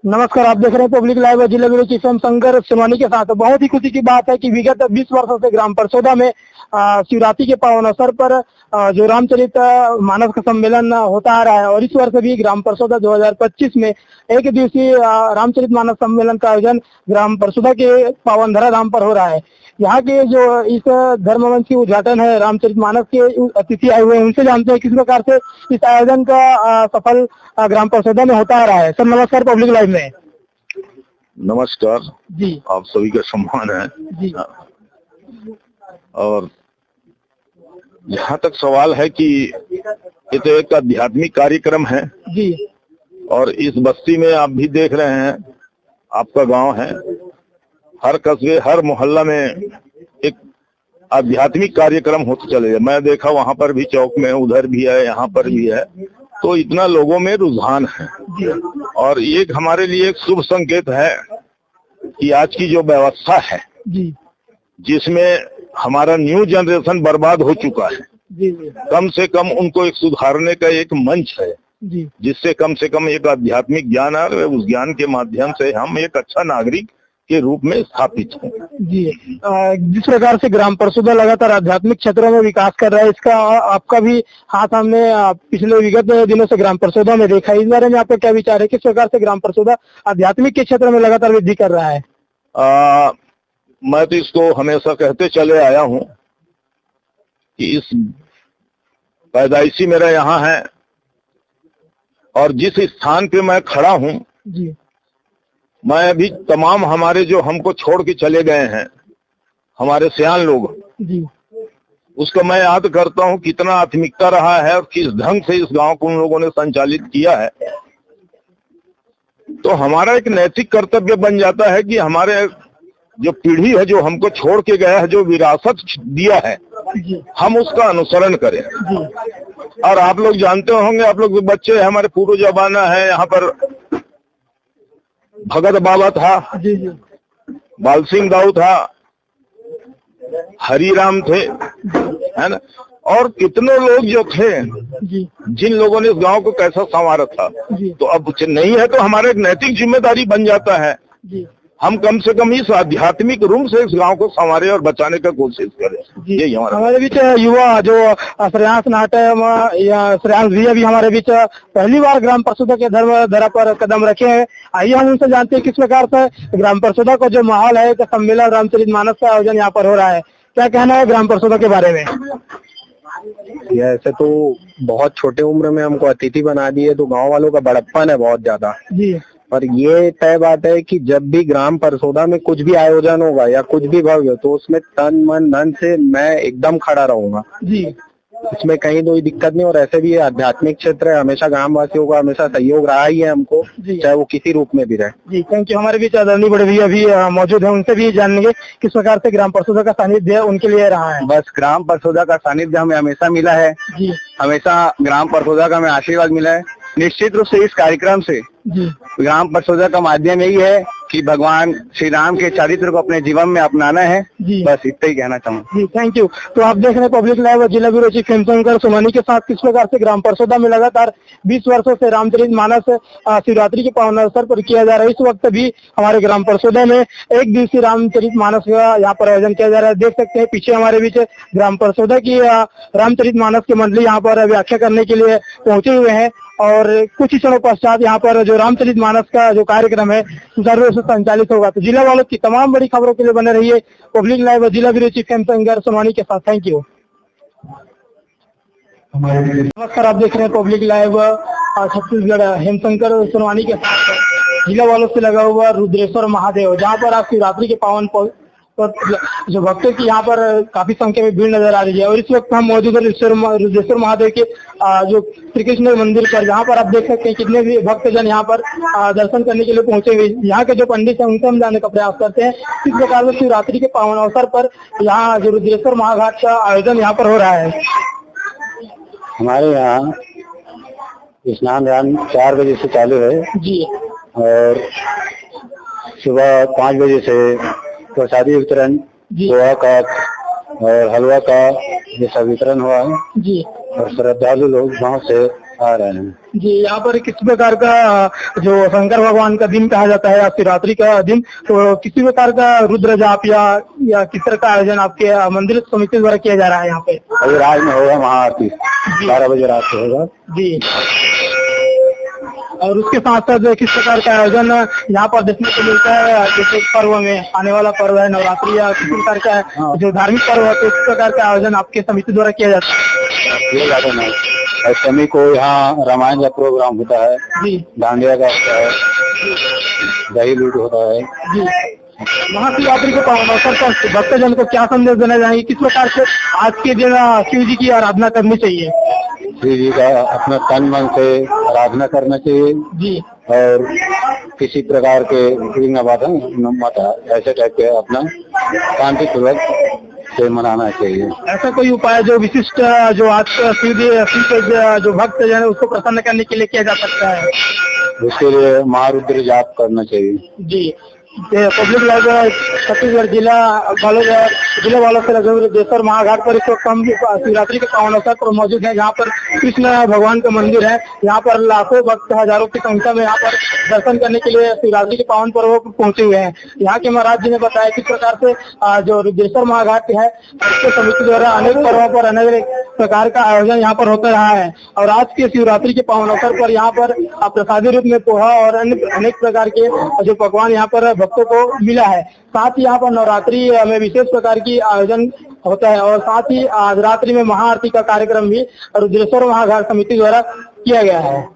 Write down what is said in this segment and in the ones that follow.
नमस्कार, आप देख रहे हैं पब्लिक लाइव जिला bureau chief M Shankar Sonwani के साथ। बहुत ही खुशी की बात है कि विगत 20 वर्षों से ग्राम परसौदा में शिवरात्रि के पावन अवसर पर जो रामचरित मानस का सम्मेलन होता आ रहा है और इस वर्ष भी ग्राम परसौदा 2025 में एक दिवसीय रामचरित मानस सम्मेलन का आयोजन ग्राम परसौदा के पावन धरा धाम पर हो रहा है। यहाँ के जो इस धर्मवंश की उद्घाटन है रामचरित मानस के अतिथि आए हुए हैं, उनसे जानते हैं किस प्रकार से इस आयोजन का सफल ग्राम परसौदा में होता आ रहा है। सर नमस्कार, पब्लिक लाइव में। नमस्कार जी, आप सभी का सम्मान है जी। और जहाँ तक सवाल है कि ये तो एक आध्यात्मिक कार्यक्रम है जी, और इस बस्ती में आप भी देख रहे हैं, आपका गांव है, हर कस्बे हर मोहल्ला में एक आध्यात्मिक कार्यक्रम होते चले जाए। मैं देखा वहाँ पर भी चौक में, उधर भी है, यहाँ पर भी है, तो इतना लोगों में रुझान है और ये हमारे लिए एक शुभ संकेत है कि आज की जो व्यवस्था है जी, जिसमें हमारा न्यू जनरेशन बर्बाद हो चुका है, जी, कम से कम उनको एक सुधारने का एक मंच है जी, जिससे कम से कम एक आध्यात्मिक ज्ञान है, उस ज्ञान के माध्यम से हम एक अच्छा नागरिक के रूप में स्थापित हैं। जी। जिस प्रकार से ग्राम परसौदा लगातार आध्यात्मिक क्षेत्रों में विकास कर रहा है, इसका आपका भी हाथ हमने पिछले विगत दिनों से ग्राम परसौदा में देखा है। इस बारे में आपका क्या विचार है, किस प्रकार से ग्राम परसौदा आध्यात्मिक के क्षेत्र में लगातार वृद्धि कर रहा है? मैं तो इसको हमेशा कहते चले आया हूँ कि इस पैदाइशी मेरा यहाँ है और जिस स्थान पे मैं खड़ा हूँ, जी, मैं अभी तमाम हमारे जो हमको छोड़ के चले गए हैं हमारे सियान लोग, जी, उसको मैं याद करता हूँ कितना आत्मिकता रहा है और किस ढंग से इस गांव को उन लोगों ने संचालित किया है। तो हमारा एक नैतिक कर्तव्य बन जाता है कि हमारे जो पीढ़ी है जो हमको छोड़ के गया है, जो विरासत दिया है, जी, हम उसका अनुसरण करें। जी, और आप लोग जानते होंगे, आप लोग बच्चे हमारे पूर्व जमाना है, यहाँ पर भगत बाबा था, जी, जी, बाल सिंह दाऊ था, हरिराम थे, है ना, और कितने लोग जो थे जी, जिन लोगों ने इस गांव को कैसा संवारा था। जी, तो अब नहीं है तो हमारा एक नैतिक जिम्मेदारी बन जाता है, जी, हम कम से कम इस आध्यात्मिक रूप से इस गांव को संवारे और बचाने का कोशिश करें। यही हमारे बीच युवा जो श्रेयांश नाटम या श्रेयांश भी अभी हमारे बीच पहली बार ग्राम परसौदा के धरा पर कदम रखे हैं। आइए हम उनसे जानते हैं किस प्रकार से ग्राम परसौदा का जो माहौल है, सम्मेलन रामचरित मानस का आयोजन यहाँ पर हो रहा है, क्या कहना है ग्राम परसौदा के बारे में? ऐसे तो बहुत छोटे उम्र में हमको अतिथि बना दिए, तो गांव वालों का बड़प्पन है बहुत ज्यादा। जी, और ये तय बात है कि जब भी ग्राम परसौदा में कुछ भी आयोजन होगा या कुछ भी भव्य, तो उसमें तन मन धन से मैं एकदम खड़ा रहूंगा। जी, इसमें कहीं कोई दिक्कत नहीं। और ऐसे भी ये आध्यात्मिक क्षेत्र है, हमेशा ग्राम वासियों का हमेशा सहयोग रहा ही है हमको, चाहे वो किसी रूप में भी रहे। जी, थैंक यू। हमारे बीच आदरणीय बड़े भैया भी मौजूद है, उनसे भी जानेंगे किस प्रकार से ग्राम परसौदा का सानिध्य उनके लिए रहा है। बस ग्राम परसौदा का सानिध्य हमें हमेशा मिला है, जी, हमेशा ग्राम परसौदा का हमें आशीर्वाद मिला है। निश्चित रूप से इस कार्यक्रम से जी, ग्राम परसौदा का माध्यम यही है कि भगवान श्री राम के चरित्र को अपने जीवन में अपनाना है। जी, बस इतना ही कहना चाहूँगा। जी, थैंक यू। तो आप देख रहे हैं पब्लिक लाइव जिला bureau chief M Shankar Sonwani के साथ किस प्रकार से ग्राम परसौदा में लगातार 20 वर्षों से रामचरित मानस शिवरात्रि के पावन अवसर पर किया जा रहा है। इस वक्त भी हमारे ग्राम परसौदा में एक दिवसीय रामचरित मानस का यहाँ पर आयोजन किया जा रहा है। देख सकते हैं पीछे हमारे बीच ग्राम परसौदा की रामचरित मानस की मंडली यहाँ पर व्याख्या करने के लिए पहुंचे हुए हैं और कुछ ही क्षणों पश्चात यहाँ पर जो रामचरित मानस का जो कार्यक्रम है सुचारू रूप से संचालित होगा। तो जिला वालों की तमाम बड़ी खबरों के लिए बने रहिए पब्लिक लाइव जिला bureau chief M Shankar Sonwani के साथ। Thank you. नमस्कार, आप देख रहे हैं पब्लिक लाइव छत्तीसगढ़ हेमशंकर सोनवानी के साथ जिला वालों से लगा हुआ रुद्रेश्वर महादेव, जहाँ पर आप शिवरात्रि के पावन जो भक्तों की यहाँ पर काफी संख्या में भीड़ नजर आ रही है। और इस वक्त हम मौजूद है रुद्रेश्वर महादेव के जो श्री कृष्ण मंदिर पर, जहाँ पर आप देख सकते हैं कितने भी भक्तजन यहाँ पर दर्शन करने के लिए पहुंचे हुए। यहाँ के जो पंडित हैं उनसे हम जानने का प्रयास करते हैं किस प्रकार से शिवरात्रि के पावन अवसर पर यहाँ जो रुद्रेश्वर महाघाट का आयोजन यहाँ पर हो रहा है। हमारे यहाँ स्नान दान 4 बजे से चालू है जी, और सुबह 5 बजे से प्रसादी वितरण, पोहा का और हलवा का ये सब वितरण हुआ है। जी, और श्रद्धालु लोग गाँव से आ रहे हैं। जी, यहाँ पर किस प्रकार का जो शंकर भगवान का दिन कहा जाता है या शिवरात्रि का दिन, तो किसी प्रकार का रुद्र जाप या किस तरह का आयोजन आपके मंदिर समिति द्वारा किया जा रहा है यहाँ पे? अभी रात में होगा महाआरती, 12 बजे रात को होगा जी, और उसके साथ साथ किस प्रकार का आयोजन यहाँ पर देखने को मिलता है? जैसे पर्व में, आने वाला पर्व है नवरात्रि या किस प्रकार का जो धार्मिक पर्व है, तो इस प्रकार का आयोजन आपके समिति द्वारा किया जाता है? ये ज्यादा नहीं। अष्टमी को यहाँ रामायण का प्रोग्राम होता है, जी, डांडिया का होता है, दही लूट होता है। जी, महाशिवरात्रि के पावन अवसर पर भक्तजन को क्या संदेश देना चाहेंगे? किस प्रकार से आज के दिन शिव जी की आराधना करनी चाहिए? शिव जी का अपना तन मन से आराधना करना चाहिए जी, और किसी प्रकार के विघ्न बाधा माता ऐसे टाइप के अपना शांतिपूर्वक से मनाना चाहिए। ऐसा कोई उपाय जो विशिष्ट जो आज शिव के जो भक्त जन है उसको प्रसन्न करने के लिए किया जा सकता है? उसके लिए महारुद्र जाप करना चाहिए। जी, पब्लिक लाइब्रेरी छत्तीसगढ़ जिला वालों से लगे रुद्रेश्वर महाघाट पर इस वक्त हम शिवरात्रि के पावन अवसर पर मौजूद है। यहाँ पर कृष्ण भगवान का मंदिर है। यहाँ पर लाखों भक्त हजारों की संख्या में यहाँ पर दर्शन करने के लिए शिवरात्रि के पावन पर्व पर पहुंचे हुए हैं। यहाँ के महाराज जी ने बताया किस प्रकार से जो रुद्रेश्वर महाघाट है उसके समिति द्वारा अनेक पर्वों पर अनेक प्रकार का आयोजन यहाँ पर होता रहा है और आज के शिवरात्रि के पावन अवसर पर यहाँ पर प्रसादी रूप में पोहा और अन्य अनेक प्रकार के जो पकवान यहाँ पर भक्तों को मिला है। साथ ही यहाँ पर नवरात्रि में विशेष प्रकार की आयोजन होता है और साथ ही आज रात्रि में महाआरती का कार्यक्रम भी रुद्रेश्वर महाघाट समिति द्वारा किया गया है।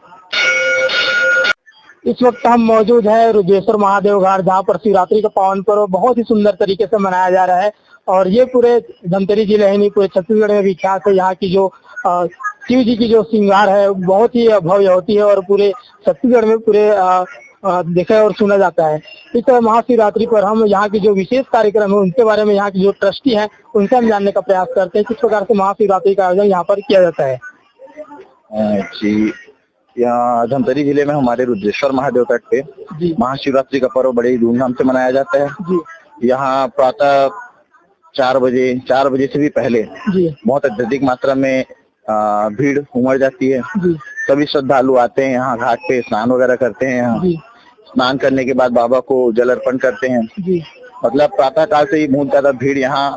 इस वक्त हम मौजूद है रुद्रेश्वर महादेव घाट, जहाँ पर शिवरात्रि का पावन पर्व बहुत ही सुंदर तरीके से मनाया जा रहा है और ये पूरे धमतरी जिले ही नहीं पूरे छत्तीसगढ़ में विख्यात है। यहाँ की जो शिव जी की जो श्रृंगार है बहुत ही भव्य होती है और पूरे छत्तीसगढ़ में पूरे देखा और सुना जाता है। इस महाशिवरात्रि पर हम यहाँ की जो विशेष कार्यक्रम है उनके बारे में यहाँ की जो ट्रस्टी है उनसे हम जानने का प्रयास करते हैं किस प्रकार से महाशिवरात्रि का आयोजन यहाँ पर किया जाता है। जी, यहाँ धमतरी जिले में हमारे रुद्रेश्वर महादेव तट पे महाशिवरात्रि का पर्व बड़े धूमधाम से मनाया जाता है। जी, यहाँ प्रातः 4 बजे से भी पहले बहुत अत्यधिक मात्रा में भीड़ उमड़ जाती है। सभी श्रद्धालु आते हैं यहाँ घाट पे, स्नान वगैरह करते हैं। यहाँ स्नान करने के बाद बाबा को जल अर्पण करते हैं। मतलब प्रातः काल से ही बहुत ज्यादा भीड़ यहाँ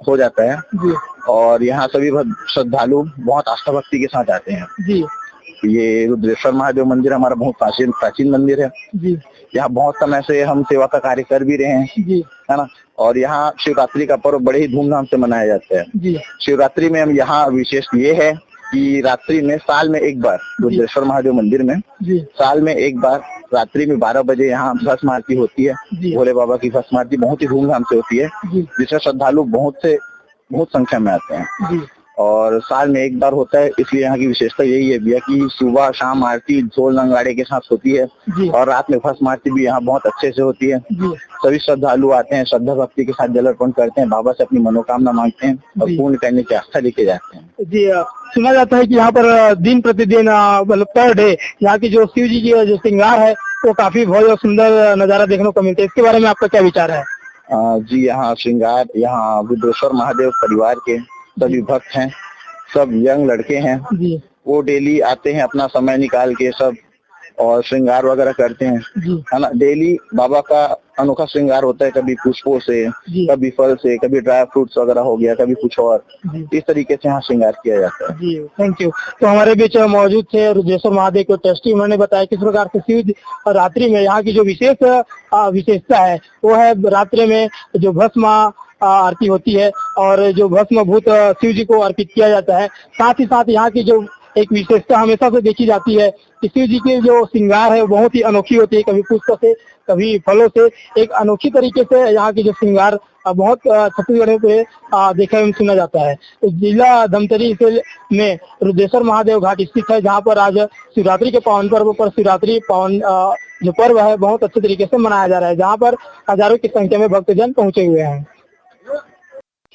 हो जाता है और यहाँ सभी श्रद्धालु बहुत आस्था भक्ति के साथ आते हैं। ये रुद्रेश्वर महादेव मंदिर हमारा बहुत प्राचीन मंदिर है। यहाँ बहुत समय से हम सेवा का कार्य कर भी रहे हैं, है ना। और यहाँ शिवरात्रि का पर्व बड़े ही धूमधाम से मनाया जाता है। शिवरात्रि में हम यहाँ विशेष ये है कि रात्रि में साल में एक बार रुद्रेश्वर महादेव मंदिर में साल में एक बार रात्रि में 12 बजे यहाँ भस्म आरती होती है। भोले बाबा की भस्म आरती बहुत ही धूमधाम से होती है जिसमें श्रद्धालु बहुत संख्या में आते हैं और साल में एक बार होता है। इसलिए यहाँ की विशेषता यही है भैया कि सुबह शाम आरती ढोल नगाड़े के साथ होती है और रात में भस्म आरती भी यहाँ बहुत अच्छे से होती है। सभी श्रद्धालु आते हैं, श्रद्धा भक्ति के साथ जल अर्पण करते हैं, बाबा से अपनी मनोकामना मांगते हैं और पूर्ण करने की आस्था लेके जाते हैं। जी, सुना जाता है कि यहाँ पर दिन प्रतिदिन मतलब पर डे यहाँ की जो शिव जी की जो श्रृंगार है वो काफी भव्य और सुंदर नजारा देखने को मिलता है। इसके बारे में आपका क्या विचार है? जी, यहाँ श्रृंगार यहाँ रुद्रेश्वर महादेव परिवार के सभी भक्त हैं, सब यंग लड़के हैं, वो डेली आते हैं अपना समय निकाल के सब और श्रृंगार वगैरह करते हैं, है ना। डेली बाबा का अनोखा श्रृंगार होता है, कभी पुष्पों से, कभी फल से, कभी ड्राई फ्रूट्स वगैरह हो गया, कभी कुछ और। इस तरीके से यहाँ श्रृंगार किया जाता है। जी, थैंक यू। तो हमारे बीच मौजूद थे रुद्रेश्वर महादेव के ट्रस्टी, उन्होंने बताया किस प्रकार से शिव रात्रि में यहाँ की जो विशेषता है वो है रात्रि में जो भस्म आरती होती है और जो भस्म भूत शिव जी को अर्पित किया जाता है। साथ ही साथ यहाँ की जो एक विशेषता हमेशा से देखी जाती है कि शिव जी की जो श्रृंगार है वो बहुत ही अनोखी होती है, कभी पुष्पों से कभी फलों से। एक अनोखी तरीके से यहाँ की जो श्रृंगार बहुत छत्तीसगढ़ में देखा एवं सुना जाता है। तो जिला धमतरी में रुद्रेश्वर महादेव घाट स्थित है, जहाँ पर आज शिवरात्रि के पावन पर्व पर शिवरात्रि पावन जो पर्व है बहुत अच्छे तरीके से मनाया जा रहा है, जहाँ पर हजारों की संख्या में भक्तजन पहुंचे हुए हैं।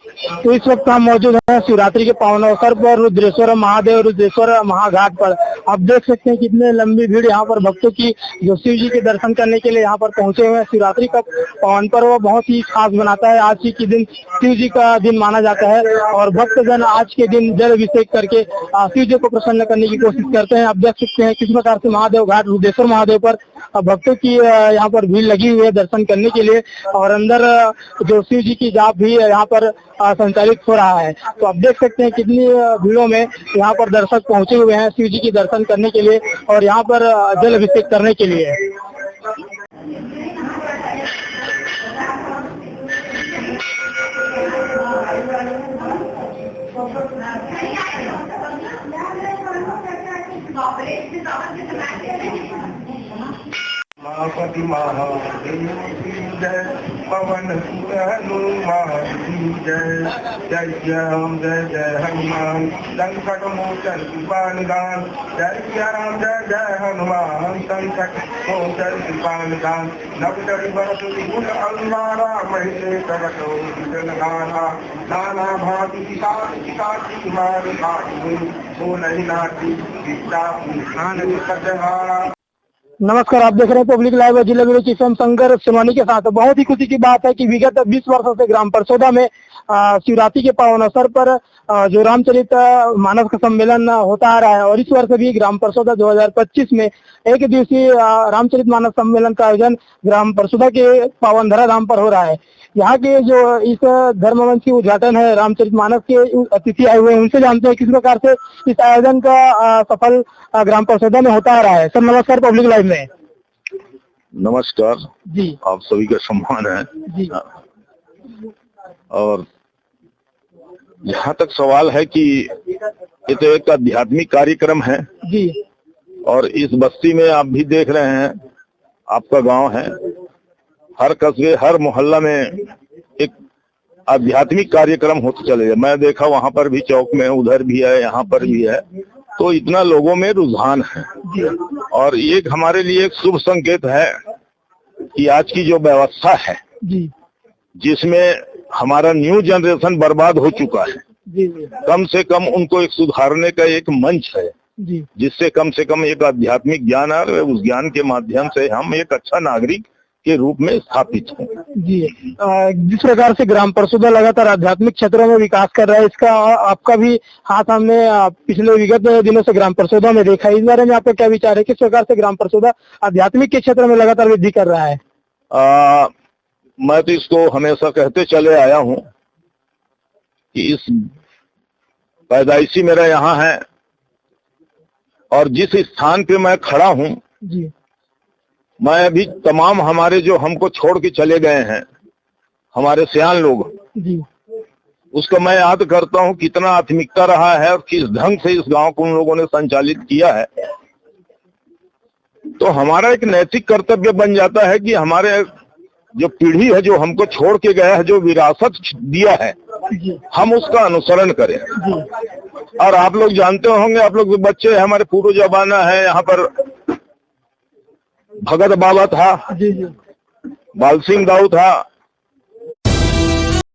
तो इस वक्त हम मौजूद हैं शिवरात्रि के पावन अवसर पर रुद्रेश्वर महादेव रुद्रेश्वर महाघाट पर। आप देख सकते हैं कितने लंबी भीड़ यहाँ पर भक्तों की जो शिव जी के दर्शन करने के लिए यहाँ पर पहुंचे हुए हैं। शिवरात्रि का पावन पर्व बहुत ही खास बनाता है। आज ही के दिन शिव जी का दिन माना जाता है और भक्तजन आज के दिन जल अभिषेक करके शिव जी को प्रसन्न करने की कोशिश करते हैं। आप देख सकते हैं किस प्रकार से महादेव घाट रुद्रेश्वर महादेव पर भक्तों की यहाँ पर भीड़ लगी हुई है दर्शन करने के लिए और अंदर जो शिव जी की जाप भी यहाँ पर संचालित हो रहा है। तो आप देख सकते हैं कितनी भीड़ों में यहाँ पर दर्शक पहुंचे हुए हैं शिव जी की दर्शन करने के लिए और यहाँ पर जल अभिषेक करने के लिए। महापति महादेव की जय, पवन सुत हनुमान की जय। जय श्री राम जय जय हनुमान, संकट मोचन कृपाण दान। जय श्री राम जय जय हनुमान, संकट मोचन कृपाण दान। नवचरि बरस गुण अनुवारा, महिले करतो विजन गाना। नाना भांति सिकाति मार भाई, बोलहि नाटी विद्या पुराण कटहारा। नमस्कार, आप देख रहे हैं पब्लिक लाइव जिला ब्यूरो चीफ शंकर सिमानी के साथ। बहुत ही खुशी की बात है कि विगत 20 वर्षों से ग्राम परसोदा में शिवरात्रि के पावन अवसर पर जो रामचरित मानस का सम्मेलन होता आ रहा है और इस वर्ष भी ग्राम परसोदा 2025 में एक दिवसीय रामचरित मानस सम्मेलन का आयोजन ग्राम परसोदा के पावन धरा धाम पर हो रहा है। यहाँ के जो इस धर्मवंश की उद्घाटन है रामचरित मानस के अतिथि आए हुए हैं, उनसे जानते हैं किस प्रकार से इस आयोजन का सफल ग्राम परसोदा में होता आ रहा है। सर नमस्कार, पब्लिक लाइव में। नमस्कार जी, आप सभी का सम्मान है जी। और जहाँ तक सवाल है कि ये तो एक आध्यात्मिक कार्यक्रम है जी, और इस बस्ती में आप भी देख रहे हैं, आपका गांव है, हर कस्बे हर मोहल्ला में एक आध्यात्मिक कार्यक्रम होते चले जाए। मैं देखा वहाँ पर भी चौक में, उधर भी है, यहाँ पर भी है, तो इतना लोगों में रुझान है और ये हमारे लिए एक शुभ संकेत है कि आज की जो व्यवस्था है जी, जिसमें हमारा न्यू जनरेशन बर्बाद हो चुका है, जी, कम से कम उनको एक सुधारने का एक मंच है जी, जिससे कम से कम एक आध्यात्मिक ज्ञान है, उस ज्ञान के माध्यम से हम एक अच्छा नागरिक के रूप में स्थापित हों। जी। जिस प्रकार से ग्राम परसोदा लगातार आध्यात्मिक क्षेत्रों में विकास कर रहा है, इसका आपका भी हाथ हमने पिछले विगत दिनों से ग्राम परसोदा में देखा है। इस बारे में आपका क्या विचार है, किस प्रकार से ग्राम परसोदा आध्यात्मिक के क्षेत्र में लगातार वृद्धि कर रहा है? मैं तो इसको हमेशा कहते चले आया हूँ कि इस पैदाइशी मेरा यहाँ है और जिस स्थान पे मैं खड़ा हूँ जी, मैं अभी तमाम हमारे जो हमको छोड़ के चले गए हैं हमारे सियान लोग, जी, उसको मैं याद करता हूँ कितना आत्मिकता रहा है और किस ढंग से इस गांव को उन लोगों ने संचालित किया है। तो हमारा एक नैतिक कर्तव्य बन जाता है कि हमारे जो पीढ़ी है जो हमको छोड़ के गया है, जो विरासत दिया है, हम उसका अनुसरण करें। और आप लोग जानते होंगे, आप लोग बच्चे हमारे पूर्व जमाना है, यहाँ पर भगत बाबा था, जी, जी, बाल सिंह दाऊ था,